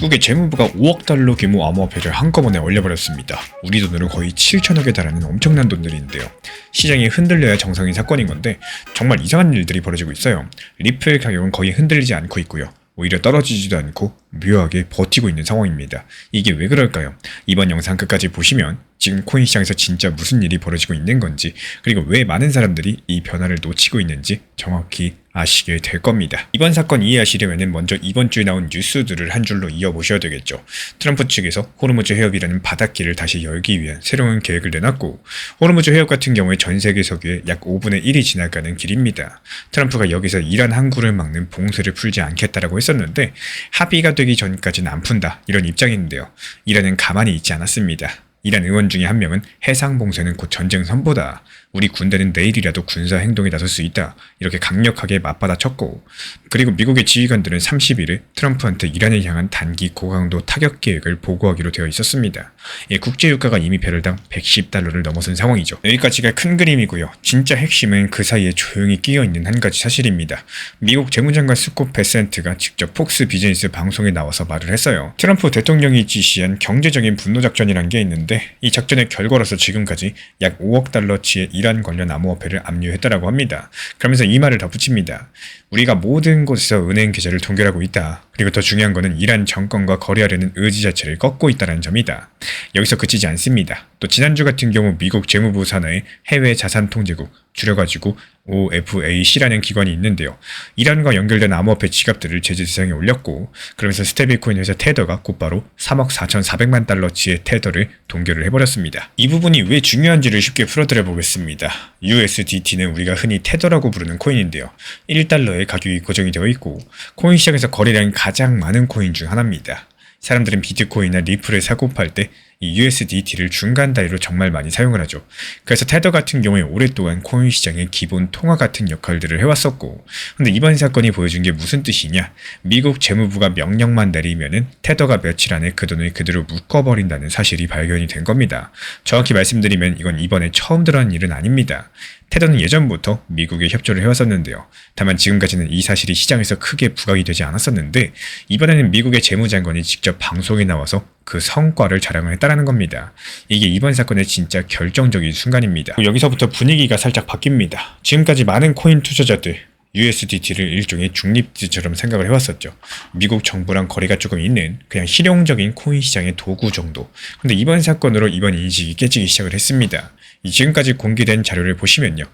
미국의 재무부가 5억 달러 규모 암호화폐를 한꺼번에 올려버렸습니다. 우리 돈으로 거의 7천억에 달하는 엄청난 돈들인데요. 시장이 흔들려야 정상인 사건인 건데 정말 이상한 일들이 벌어지고 있어요. 리플 가격은 거의 흔들리지 않고 있고요. 오히려 떨어지지도 않고 묘하게 버티고 있는 상황입니다. 이게 왜 그럴까요? 이번 영상 끝까지 보시면 지금 코인 시장에서 진짜 무슨 일이 벌어지고 있는 건지, 그리고 왜 많은 사람들이 이 변화를 놓치고 있는지 정확히 아시게 될 겁니다. 이번 사건 이해하시려면 먼저 이번 주에 나온 뉴스들을 한 줄로 이어보셔야 되겠죠. 트럼프 측에서 호르무즈 해협이라는 바닷길을 다시 열기 위한 새로운 계획을 내놨고, 호르무즈 해협 같은 경우에 전 세계 석유의 약 5분의 1이 지나가는 길입니다. 트럼프가 여기서 이란 항구를 막는 봉쇄를 풀지 않겠다라고 했었는데 합의가 되기 전까지는 안 푼다, 이런 입장인데요. 이란은 가만히 있지 않았습니다. 이란 의원 중에 한 명은 해상 봉쇄는 곧 전쟁 선포다, 우리 군대는 내일이라도 군사 행동에 나설 수 있다, 이렇게 강력하게 맞받아쳤고, 그리고 미국의 지휘관들은 30일에 트럼프한테 이란을 향한 단기 고강도 타격 계획을 보고하기로 되어 있었습니다. 국제유가가 이미 배럴당 110달러를 넘어선 상황이죠. 여기까지가 큰 그림이고요. 진짜 핵심은 그 사이에 조용히 끼어있는 한 가지 사실입니다. 미국 재무장관 스콧 베센트가 직접 폭스 비즈니스 방송에 나와서 말을 했어요. 트럼프 대통령이 지시한 경제적인 분노작전이란 게 있는데, 이 작전의 결과로서 지금까지 약 5억 달러치의 이란 관련 암호화폐를 압류했다라고 합니다. 그러면서 이 말을 덧붙입니다. 우리가 모든 곳에서 은행 계좌를 동결하고 있다. 그리고 더 중요한 거는 이란 정권과 거래하려는 의지 자체를 꺾고 있다는 점이다. 여기서 그치지 않습니다. 또 지난주 같은 경우 미국 재무부 산하의 해외 자산 통제국, 줄여가지고 OFAC라는 기관이 있는데요. 이란과 연결된 암호화폐 지갑들을 제재 대상에 올렸고, 그러면서 스테이블코인 회사 테더가 곧바로 3억 4,400만 달러치의 테더를 동결을 해버렸습니다. 이 부분이 왜 중요한지를 쉽게 풀어드려 보겠습니다. USDT는 우리가 흔히 테더라고 부르는 코인인데요. 1달러의 가격이 고정이 되어 있고 코인 시장에서 거래량이 가장 많은 코인 중 하나입니다. 사람들은 비트코인이나 리플을 사고 팔 때 이 USDT를 중간 단위로 정말 많이 사용을 하죠. 그래서 테더 같은 경우에 오랫동안 코인 시장의 기본 통화 같은 역할들을 해왔었고, 근데 이번 사건이 보여준 게 무슨 뜻이냐? 미국 재무부가 명령만 내리면은 테더가 며칠 안에 그 돈을 그대로 묶어버린다는 사실이 발견이 된 겁니다. 정확히 말씀드리면 이건 이번에 처음 드러난 일은 아닙니다. 테더는 예전부터 미국에 협조를 해왔었는데요. 다만 지금까지는 이 사실이 시장에서 크게 부각이 되지 않았었는데, 이번에는 미국의 재무장관이 직접 방송에 나와서 그 성과를 자랑을 했다라는 겁니다. 이게 이번 사건의 진짜 결정적인 순간입니다. 여기서부터 분위기가 살짝 바뀝니다. 지금까지 많은 코인 투자자들 USDT를 일종의 중립지처럼 생각을 해왔었죠. 미국 정부랑 거리가 조금 있는 그냥 실용적인 코인 시장의 도구 정도. 근데 이번 사건으로 이번 인식이 깨지기 시작을 했습니다. 지금까지 공개된 자료를 보시면요.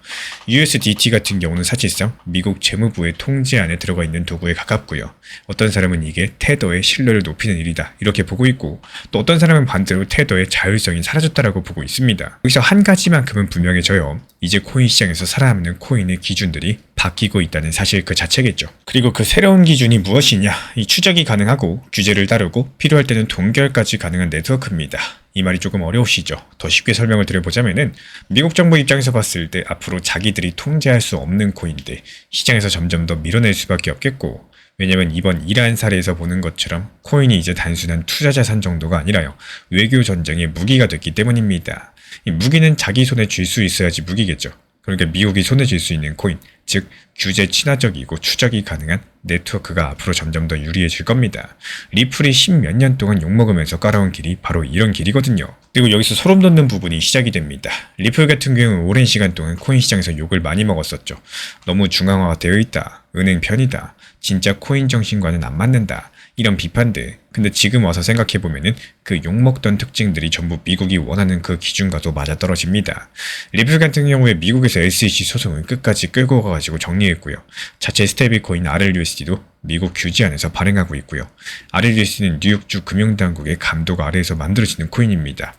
USDT 같은 경우는 사실상 미국 재무부의 통제 안에 들어가 있는 도구에 가깝고요. 어떤 사람은 이게 테더의 신뢰를 높이는 일이다, 이렇게 보고 있고, 또 어떤 사람은 반대로 테더의 자율성이 사라졌다라고 보고 있습니다. 여기서 한 가지만큼은 분명해져요. 이제 코인 시장에서 살아남는 코인의 기준들이 바뀌고 있다는 사실 그 자체겠죠. 그리고 그 새로운 기준이 무엇이냐? 이 추적이 가능하고 규제를 다루고 필요할 때는 동결까지 가능한 네트워크입니다. 이 말이 조금 어려우시죠? 더 쉽게 설명을 드려보자면은, 미국 정부 입장에서 봤을 때 앞으로 자기들이 통제할 수 없는 코인들 시장에서 점점 더 밀어낼 수밖에 없겠고, 왜냐면 이번 이란 사례에서 보는 것처럼 코인이 이제 단순한 투자 자산 정도가 아니라요, 외교 전쟁의 무기가 됐기 때문입니다. 이 무기는 자기 손에 쥘 수 있어야지 무기겠죠. 그러니까 미국이 손에 쥘 수 있는 코인, 즉 규제 친화적이고 추적이 가능한 네트워크가 앞으로 점점 더 유리해질 겁니다. 리플이 10몇 년 동안 욕먹으면서 깔아온 길이 바로 이런 길이거든요. 그리고 여기서 소름 돋는 부분이 시작이 됩니다. 리플 같은 경우는 오랜 시간 동안 코인 시장에서 욕을 많이 먹었었죠. 너무 중앙화가 되어 있다, 은행 편이다, 진짜 코인 정신과는 안 맞는다, 이런 비판들. 근데 지금 와서 생각해보면은 그 욕먹던 특징들이 전부 미국이 원하는 그 기준과도 맞아떨어집니다. 리플 같은 경우에 미국에서 SEC 소송을 끝까지 끌고 가가지고 정리했고요. 자체 스테이블코인 RLUSD도 미국 규제 안에서 발행하고 있고요. RLUSD는 뉴욕주 금융당국의 감독 아래에서 만들어지는 코인입니다.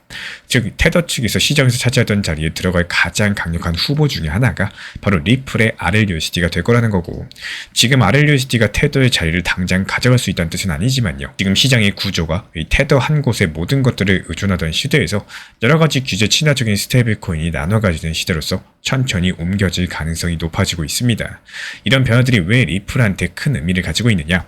즉 테더 측에서 시장에서 차지하던 자리에 들어갈 가장 강력한 후보 중에 하나가 바로 리플의 RLUSD가 될 거라는 거고, 지금 RLUSD가 테더의 자리를 당장 가져갈 수 있다는 뜻은 아니지만요. 지금 시장의 구조가 이 테더 한 곳에 모든 것들을 의존하던 시대에서 여러가지 규제 친화적인 스테이블코인이 나눠가지는 시대로서 천천히 옮겨질 가능성이 높아지고 있습니다. 이런 변화들이 왜 리플한테 큰 의미를 가지고 있느냐?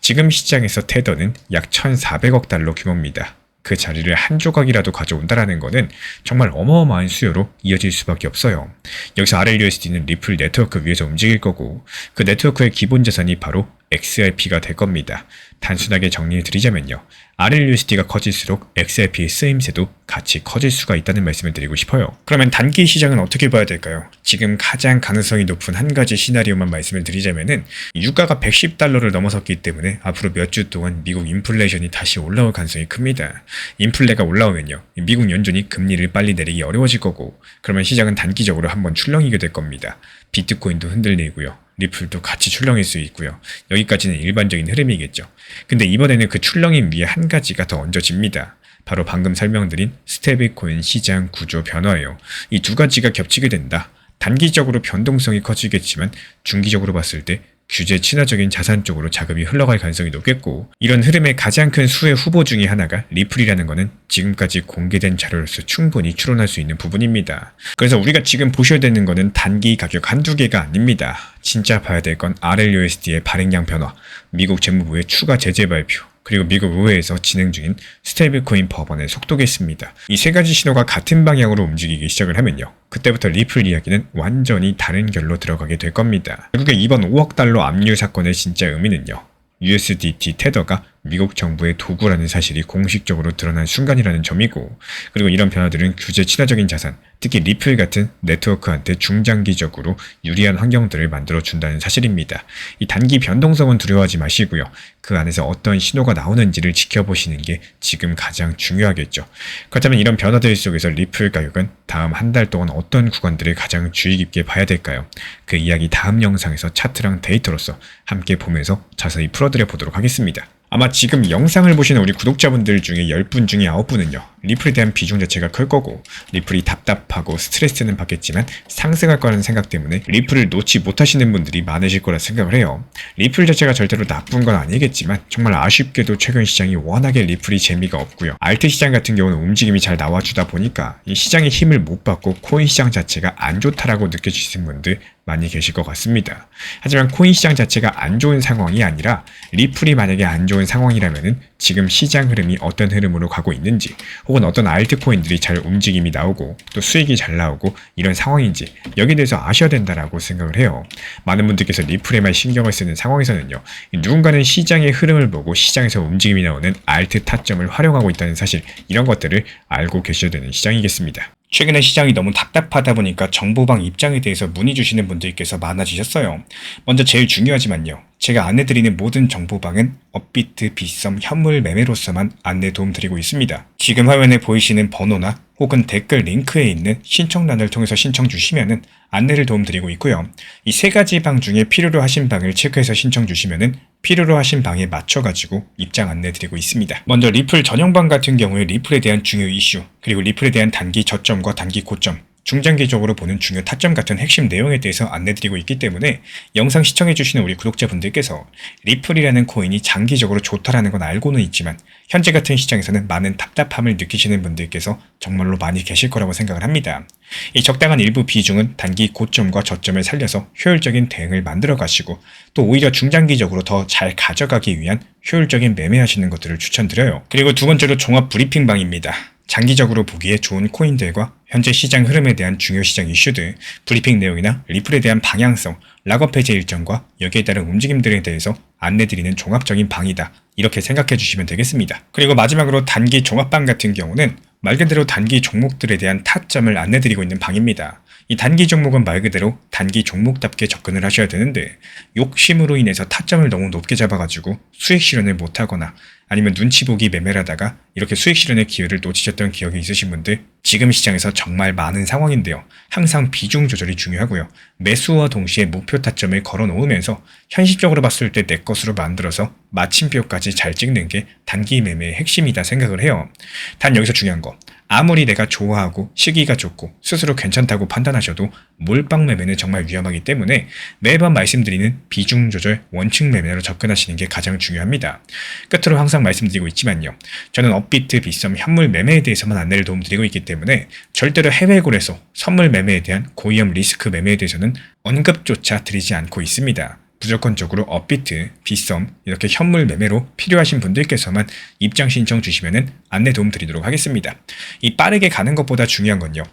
지금 시장에서 테더는 약 1,400억 달러 규모입니다. 그 자리를 한 조각이라도 가져온다라는 거는 정말 어마어마한 수요로 이어질 수밖에 없어요. 여기서 RLUSD는 리플 네트워크 위에서 움직일 거고, 그 네트워크의 기본 자산이 바로 XRP가 될 겁니다. 단순하게 정리해 드리자면요. RLUSD가 커질수록 XRP의 쓰임새도 같이 커질 수가 있다는 말씀을 드리고 싶어요. 그러면 단기 시장은 어떻게 봐야 될까요? 지금 가장 가능성이 높은 한 가지 시나리오만 말씀을 드리자면은 유가가 110달러를 넘어섰기 때문에 앞으로 몇 주 동안 미국 인플레이션이 다시 올라올 가능성이 큽니다. 인플레가 올라오면요. 미국 연준이 금리를 빨리 내리기 어려워질 거고 그러면 시장은 단기적으로 한번 출렁이게 될 겁니다. 비트코인도 흔들리고요. 리플도 같이 출렁일 수 있고요. 여기까지는 일반적인 흐름이겠죠. 근데 이번에는 그 출렁임 위에 한 가지가 더 얹어집니다. 바로 방금 설명드린 스테이블코인 시장 구조 변화예요. 이 두 가지가 겹치게 된다. 단기적으로 변동성이 커지겠지만 중기적으로 봤을 때 규제 친화적인 자산 쪽으로 자금이 흘러갈 가능성이 높겠고 이런 흐름의 가장 큰 수혜 후보 중에 하나가 리플이라는 것은 지금까지 공개된 자료로서 충분히 추론할 수 있는 부분입니다. 그래서 우리가 지금 보셔야 되는 것은 단기 가격 한두 개가 아닙니다. 진짜 봐야 될 건 RLUSD의 발행량 변화, 미국 재무부의 추가 제재 발표, 그리고 미국 의회에서 진행 중인 스테이블코인 법안의 속도겠습니다. 이 세 가지 신호가 같은 방향으로 움직이기 시작을 하면요. 그때부터 리플 이야기는 완전히 다른 결로 들어가게 될 겁니다. 결국에 이번 5억 달러 압류 사건의 진짜 의미는요. USDT 테더가 미국 정부의 도구라는 사실이 공식적으로 드러난 순간이라는 점이고 그리고 이런 변화들은 규제 친화적인 자산, 특히 리플 같은 네트워크한테 중장기적으로 유리한 환경들을 만들어준다는 사실입니다. 이 단기 변동성은 두려워하지 마시고요. 그 안에서 어떤 신호가 나오는지를 지켜보시는 게 지금 가장 중요하겠죠. 그렇다면 이런 변화들 속에서 리플 가격은 다음 한 달 동안 어떤 구간들을 가장 주의 깊게 봐야 될까요? 그 이야기 다음 영상에서 차트랑 데이터로서 함께 보면서 자세히 풀어드려 보도록 하겠습니다. 아마 지금 영상을 보시는 우리 구독자분들 중에 10분 중에 9분은요. 리플에 대한 비중 자체가 클 거고 리플이 답답하고 스트레스는 받겠지만 상승할 거라는 생각 때문에 리플을 놓지 못하시는 분들이 많으실 거라 생각을 해요. 리플 자체가 절대로 나쁜 건 아니겠지만 정말 아쉽게도 최근 시장이 워낙에 리플이 재미가 없고요. 알트 시장 같은 경우는 움직임이 잘 나와주다 보니까 이 시장의 힘을 못 받고 코인 시장 자체가 안 좋다라고 느껴지시는 분들 많이 계실 것 같습니다. 하지만 코인 시장 자체가 안 좋은 상황이 아니라 리플이 만약에 안 좋은 상황이라면은 지금 시장 흐름이 어떤 흐름으로 가고 있는지 혹은 어떤 알트코인들이 잘 움직임이 나오고 또 수익이 잘 나오고 이런 상황인지 여기에 대해서 아셔야 된다라고 생각을 해요. 많은 분들께서 리플에만 신경을 쓰는 상황에서는요. 누군가는 시장의 흐름을 보고 시장에서 움직임이 나오는 알트 타점을 활용하고 있다는 사실 이런 것들을 알고 계셔야 되는 시장이겠습니다. 최근에 시장이 너무 답답하다 보니까 정보방 입장에 대해서 문의 주시는 분들께서 많아지셨어요. 먼저 제일 중요하지만요. 제가 안내드리는 모든 정보방은 업비트, 빗썸, 현물 매매로서만 안내 도움드리고 있습니다. 지금 화면에 보이시는 번호나 혹은 댓글 링크에 있는 신청란을 통해서 신청 주시면은 안내를 도움드리고 있고요. 이 세 가지 방 중에 필요로 하신 방을 체크해서 신청 주시면은 필요로 하신 방에 맞춰가지고 입장 안내드리고 있습니다. 먼저 리플 전용방 같은 경우에 리플에 대한 중요 이슈, 그리고 리플에 대한 단기 저점과 단기 고점, 중장기적으로 보는 중요 타점 같은 핵심 내용에 대해서 안내드리고 있기 때문에 영상 시청해주시는 우리 구독자분들께서 리플이라는 코인이 장기적으로 좋다라는 건 알고는 있지만 현재 같은 시장에서는 많은 답답함을 느끼시는 분들께서 정말로 많이 계실 거라고 생각을 합니다. 이 적당한 일부 비중은 단기 고점과 저점을 살려서 효율적인 대응을 만들어 가시고 또 오히려 중장기적으로 더 잘 가져가기 위한 효율적인 매매하시는 것들을 추천드려요. 그리고 두 번째로 종합 브리핑방입니다. 장기적으로 보기에 좋은 코인들과 현재 시장 흐름에 대한 중요 시장 이슈들, 브리핑 내용이나 리플에 대한 방향성, 락업 해제 일정과 여기에 따른 움직임들에 대해서 안내드리는 종합적인 방이다. 이렇게 생각해 주시면 되겠습니다. 그리고 마지막으로 단기 종합방 같은 경우는 말 그대로 단기 종목들에 대한 타점을 안내드리고 있는 방입니다. 이 단기 종목은 말 그대로 단기 종목답게 접근을 하셔야 되는데 욕심으로 인해서 타점을 너무 높게 잡아가지고 수익 실현을 못하거나 아니면 눈치 보기 매매를 하다가 이렇게 수익 실현의 기회를 놓치셨던 기억이 있으신 분들 지금 시장에서 정말 많은 상황인데요. 항상 비중 조절이 중요하고요. 매수와 동시에 목표 타점을 걸어 놓으면서 현실적으로 봤을 때 내 것으로 만들어서 마침표까지 잘 찍는 게 단기 매매의 핵심이다 생각을 해요. 단 여기서 중요한 거. 아무리 내가 좋아하고 시기가 좋고 스스로 괜찮다고 판단하셔도 몰빵 매매는 정말 위험하기 때문에 매번 말씀드리는 비중 조절 원칙 매매로 접근하시는 게 가장 중요합니다. 끝으로 항상 말씀드리고 있지만요. 저는 업비트, 빗썸, 현물 매매에 대해서만 안내를 도움드리고 있기 때문에 절대로 해외고래소, 선물 매매에 대한 고위험 리스크 매매에 대해서는 언급조차 드리지 않고 있습니다. 무조건적으로 업비트, 빗썸 이렇게 현물 매매로 필요하신 분들께서만 입장 신청 주시면 안내 도움 드리도록 하겠습니다. 이 빠르게 가는 것보다 중요한 건요.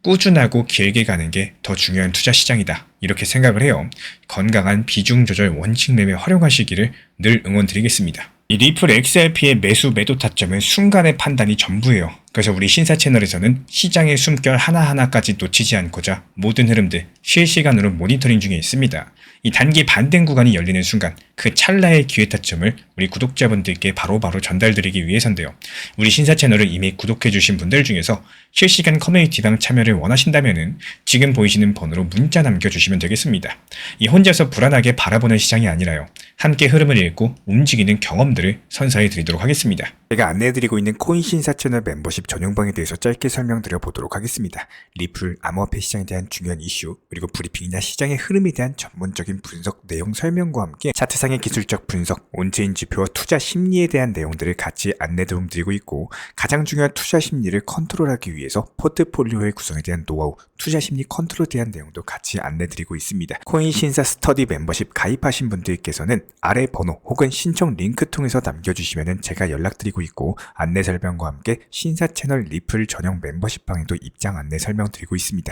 꾸준하고 길게 가는 게 더 중요한 투자 시장이다. 이렇게 생각을 해요. 건강한 비중 조절 원칙 매매 활용하시기를 늘 응원드리겠습니다. 이 리플 XRP의 매수 매도 타점은 순간의 판단이 전부예요. 그래서 우리 신사 채널에서는 시장의 숨결 하나하나까지 놓치지 않고자 모든 흐름들 실시간으로 모니터링 중에 있습니다. 이 단기 반등 구간이 열리는 순간 그 찰나의 기회 타점을 우리 구독자분들께 바로바로 전달드리기 위해서인데요. 우리 신사 채널을 이미 구독해주신 분들 중에서 실시간 커뮤니티방 참여를 원하신다면 지금 보이시는 번호로 문자 남겨주시면 되겠습니다. 이 혼자서 불안하게 바라보는 시장이 아니라요. 함께 흐름을 읽고 움직이는 경험들을 선사해 드리도록 하겠습니다. 제가 안내해드리고 있는 코인 신사 채널 멤버십 전용방에 대해서 짧게 설명드려 보도록 하겠습니다. 리플, 암호화폐 시장에 대한 중요한 이슈, 그리고 브리핑이나 시장의 흐름에 대한 전문적인 분석 내용 설명과 함께 차트상의 기술적 분석, 온체인 지표와 투자 심리에 대한 내용들을 같이 안내 도움 드리고 있고, 가장 중요한 투자 심리를 컨트롤하기 위해서 포트폴리오의 구성에 대한 노하우, 투자 심리 컨트롤에 대한 내용도 같이 안내 드리고 있습니다. 코인 신사 스터디 멤버십 가입하신 분들께서는 아래 번호 혹은 신청 링크 통해서 남겨주시면 제가 연락드리고 있고, 안내 설명과 함께 신사 채널 리플 전용 멤버십 방에도 입장 안내 설명드리고 있습니다.